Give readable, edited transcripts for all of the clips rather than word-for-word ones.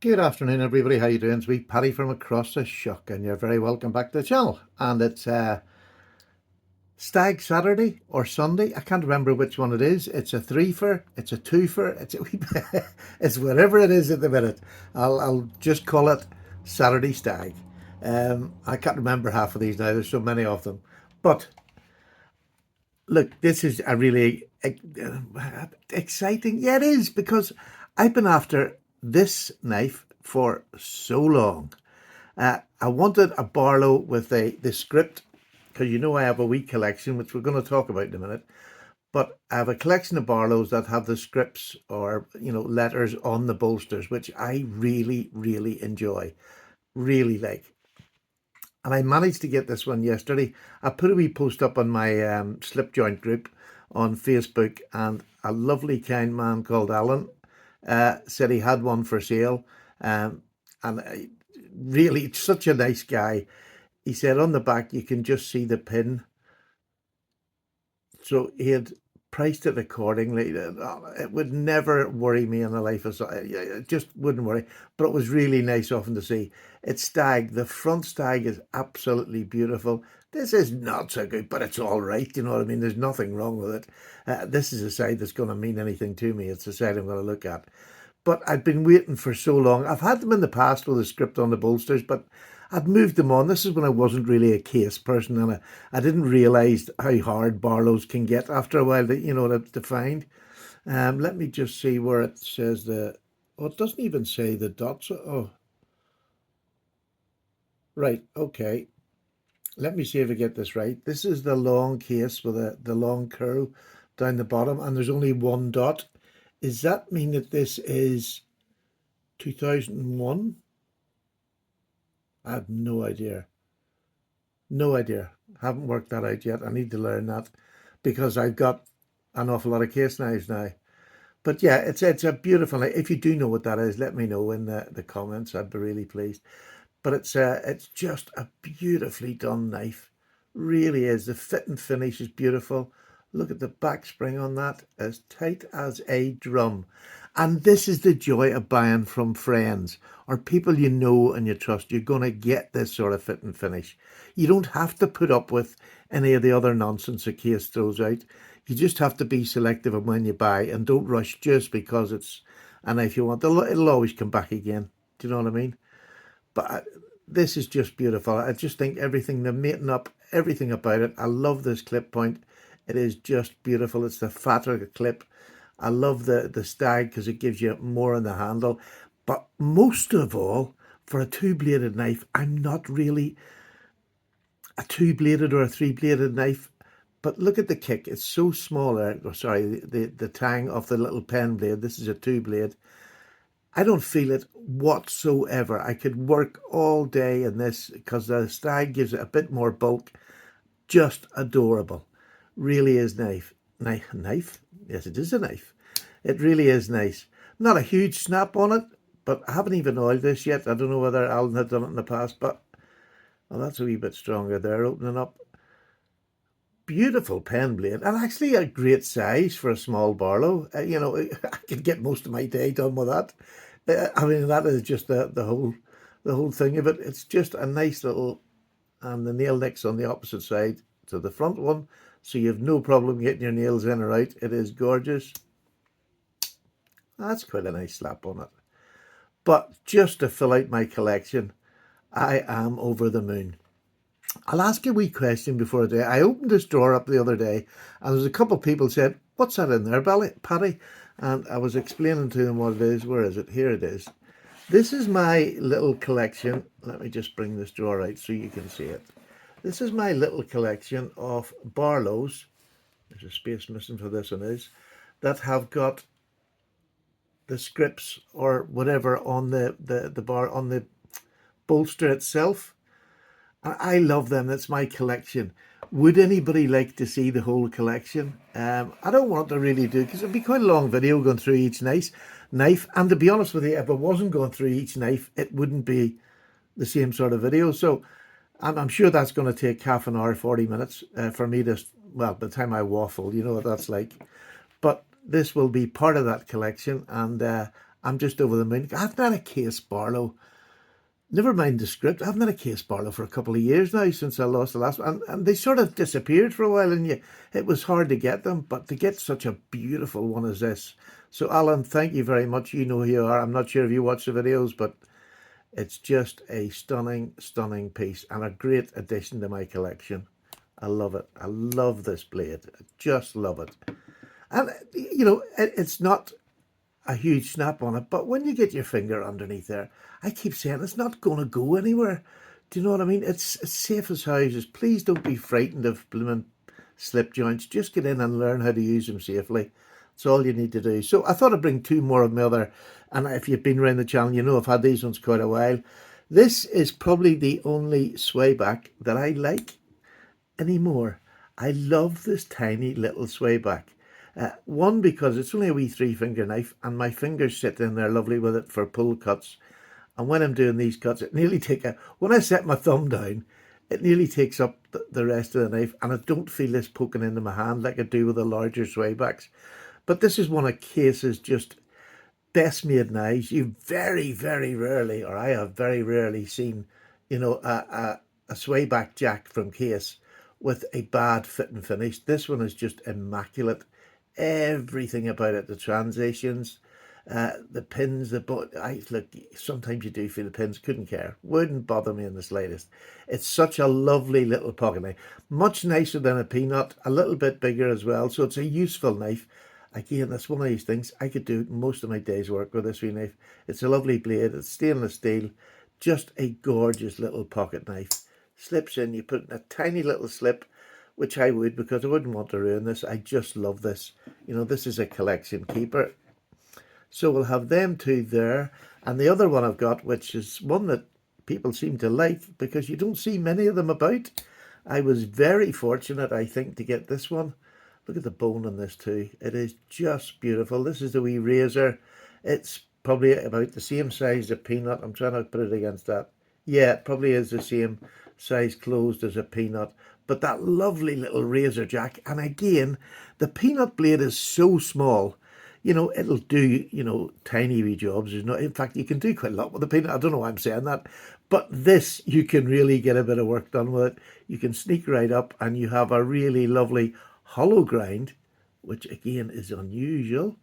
Good afternoon, everybody. How you doing? It's me, Paddy from across the shuck, and you're very welcome back to the channel. And it's Stag Saturday or Sunday. I can't remember which one it is. It's a threefer, it's a twofer, it's whatever it is at the minute. I'll just call it Saturday Stag. I can't remember half of these now. There's so many of them. But look, this is a really exciting. Yeah, it is, because I've been after this knife for so long. I wanted a Barlow with the script, because you know I have a wee collection, which we're going to talk about in a minute. But I have a collection of Barlows that have the scripts, or letters on the bolsters, which I really, really enjoy, really like. And I managed to get this one yesterday. I put a wee post up on my slip joint group on Facebook, and a lovely, kind man called Alan said he had one for sale. And really, such a nice guy. He said on the back you can just see the pin. So he had priced it accordingly. It would never worry me in the life of, it just wouldn't worry. But it was really nice of him to see. It's stag. The front stag is absolutely beautiful. This is not so good, but it's all right. You know what I mean? There's nothing wrong with it. This is a side that's going to mean anything to me. It's a side I'm going to look at. But I'd been waiting for so long. I've had them in the past with a script on the bolsters, but I'd moved them on. This is when I wasn't really a case person, and I didn't realise how hard Barlows can get after a while to find. Let me just see where it says oh, it doesn't even say the dots. Oh, right, okay. Let me see if I get this right. This is the long case with the long curl down the bottom, and there's only one dot. Does that mean that this is 2001? I have no idea. No idea. Haven't worked that out yet. I need to learn that, because I've got an awful lot of case knives now. But yeah, it's a beautiful knife. If you do know what that is, let me know in the comments. I'd be really pleased. But it's just a beautifully done knife. Really is. The fit and finish is beautiful. Look at the back spring on that, as tight as a drum. And this is the joy of buying from friends or people you know and you trust. You're going to get this sort of fit and finish. You don't have to put up with any of the other nonsense a case throws out. You just have to be selective of when you buy, and don't rush just because it's a knife you want. It'll always come back again. Do you know what I mean? But this is just beautiful. I just think everything, the mating up, everything about it. I love this clip point. It is just beautiful. It's the fatter clip. I love the stag because it gives you more on the handle. But most of all, for a two-bladed knife, I'm not really a two-bladed or a three-bladed knife. But look at the kick. It's so small. Sorry, the tang of the little pen blade. This is a two-blade. I don't feel it whatsoever. I could work all day in this because the stag gives it a bit more bulk. Just adorable. Really is knife. Knife? Yes, it is a knife. It really is nice. Not a huge snap on it, but I haven't even oiled this yet. I don't know whether Alan had done it in the past, but well, that's a wee bit stronger there, opening up. Beautiful pen blade, and actually a great size for a small Barlow. I could get most of my day done with that. I mean, that is just the whole thing of it. It's just a nice little, and the nail nick's on the opposite side to the front one, so you have no problem getting your nails in or out. It is gorgeous. That's quite a nice slap on it. But just to fill out my collection, I am over the moon. I'll ask you a wee question before the day. I opened this drawer up the other day, and there's a couple of people said, "What's that in there, Paddy?" And I was explaining to them what it is. Where is it? Here it is. This is my little collection. Let me just bring this drawer out so you can see it. This is my little collection of Barlows. There's a space missing for this one is, that have got the scripts or whatever on the bar on the bolster itself. I love them. That's my collection. Would anybody like to see the whole collection? I don't want to really do, because it'd be quite a long video going through each knife. And to be honest with you, if I wasn't going through each knife, it wouldn't be the same sort of video. So I'm sure that's going to take half an hour, 40 minutes for me to, well, by the time I waffle, you know what that's like. But this will be part of that collection, and I'm just over the moon. I've not a Case Barlow. Never mind the script. I've not a Case Barlow for a couple of years now since I lost the last one. And they sort of disappeared for a while, and it was hard to get them. But to get such a beautiful one as this. So, Alan, thank you very much. You know who you are. I'm not sure if you watch the videos, but it's just a stunning, stunning piece and a great addition to my collection. I love it. I love this blade. I just love it. And, you know, it's not a huge snap on it, but when you get your finger underneath there, I keep saying it's not going to go anywhere. Do you know what I mean? It's safe as houses. Please don't be frightened of blooming slip joints. Just get in and learn how to use them safely. That's all you need to do. So I thought I'd bring two more of my other, and if you've been around the channel, you know I've had these ones quite a while. This is probably the only sway back that I like anymore. I love this tiny little sway back. One, because it's only a wee 3-finger knife and my fingers sit in there lovely with it for pull cuts. And when I'm doing these cuts, it nearly when I set my thumb down, it nearly takes up the rest of the knife, and I don't feel this poking into my hand like I do with the larger sway backs. But this is one of Case's just best made knives. You very, very rarely, or I have very rarely seen, you know, a sway back jack from Case with a bad fit and finish. This one is just immaculate. Everything about it, the transitions, the pins, look, sometimes you do feel the pins, couldn't care, wouldn't bother me in the slightest. It's such a lovely little pocket knife, much nicer than a peanut, a little bit bigger as well, so it's a useful knife. Again, that's one of these things, I could do most of my day's work with this wee knife. It's a lovely blade, it's stainless steel, just a gorgeous little pocket knife. Slips in, you put in a tiny little slip, which I would, because I wouldn't want to ruin this. I just love this. You know, this is a collection keeper. So we'll have them two there. And the other one I've got, which is one that people seem to like because you don't see many of them about. I was very fortunate, I think, to get this one. Look at the bone on this too. It is just beautiful. This is the wee razor. It's probably about the same size as a peanut. I'm trying to put it against that. Yeah, it probably is the same size closed as a peanut. But that lovely little razor jack. And again, the peanut blade is so small. You know, it'll do, you know, tiny wee jobs. There's no, in fact, you can do quite a lot with the peanut. I don't know why I'm saying that. But this, you can really get a bit of work done with it. You can sneak right up and you have a really lovely hollow grind, which again is unusual,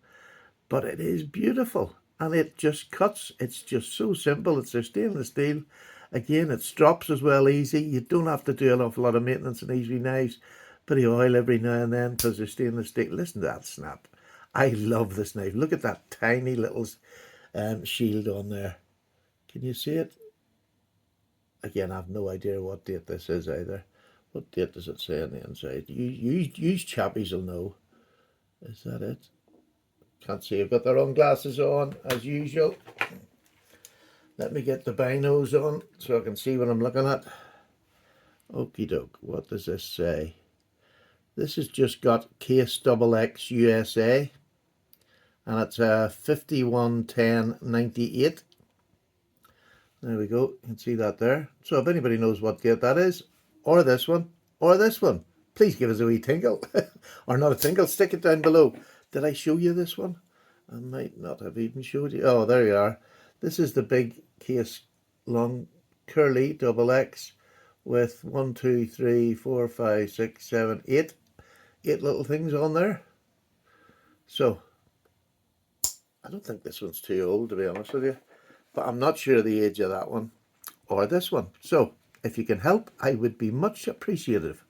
but it is beautiful. And it just cuts. It's just so simple. It's a stainless steel. Again, it strops as well easy. You don't have to do an awful lot of maintenance on these wee knives. Bit of oil every now and then because they're stainless steel. Listen to that snap. I love this knife. Look at that tiny little shield on there. Can you see it? Again, I have no idea what date this is either. What date does it say on the inside? You chappies will know. Is that it? Can't see. I've got the wrong glasses on as usual. Let me get the binos on so I can see what I'm looking at. Okie doke. What does this say? This has just got Case XX USA. And it's 511098. There we go. You can see that there. So if anybody knows what date that is, or this one, please give us a wee tinkle. Or not a tinkle, stick it down below. Did I show you this one? I might not have even showed you. Oh, there you are. This is the big Case long curly XX with 1, 2, 3, 4, 5, 6, 7, 8 little things on there. So I don't think this one's too old, to be honest with you, but I'm not sure the age of that one or this one. So if you can help, I would be much appreciative.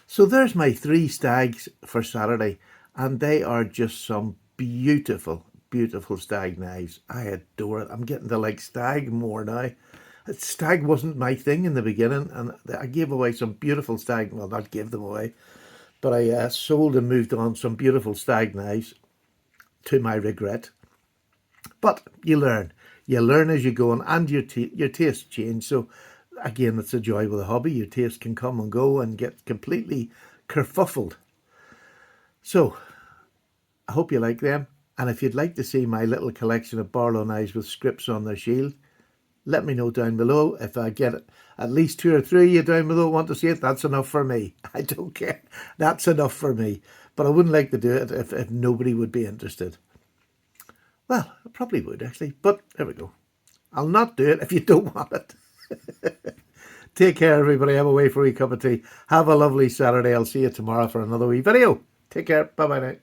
So there's my 3 stags for Saturday, and they are just some beautiful, beautiful stag knives. I adore it. I'm getting to like stag more now. Stag wasn't my thing in the beginning, and I gave away some beautiful stag, well, not give them away, but I sold and moved on some beautiful stag knives, to my regret. But you learn as you go on, and your tastes change. So again, it's a joy with a hobby. Your taste can come and go and get completely kerfuffled. So I hope you like them. And if you'd like to see my little collection of Barlow knives with scripts on their shield, let me know down below. If I get at least 2 or 3 of you down below want to see it, that's enough for me. I don't care. That's enough for me. But I wouldn't like to do it if nobody would be interested. Well, I probably would actually, but there we go. I'll not do it if you don't want it. Take care, everybody. I'm away for a wee cup of tea. Have a lovely Saturday. I'll see you tomorrow for another wee video. Take care. Bye bye now.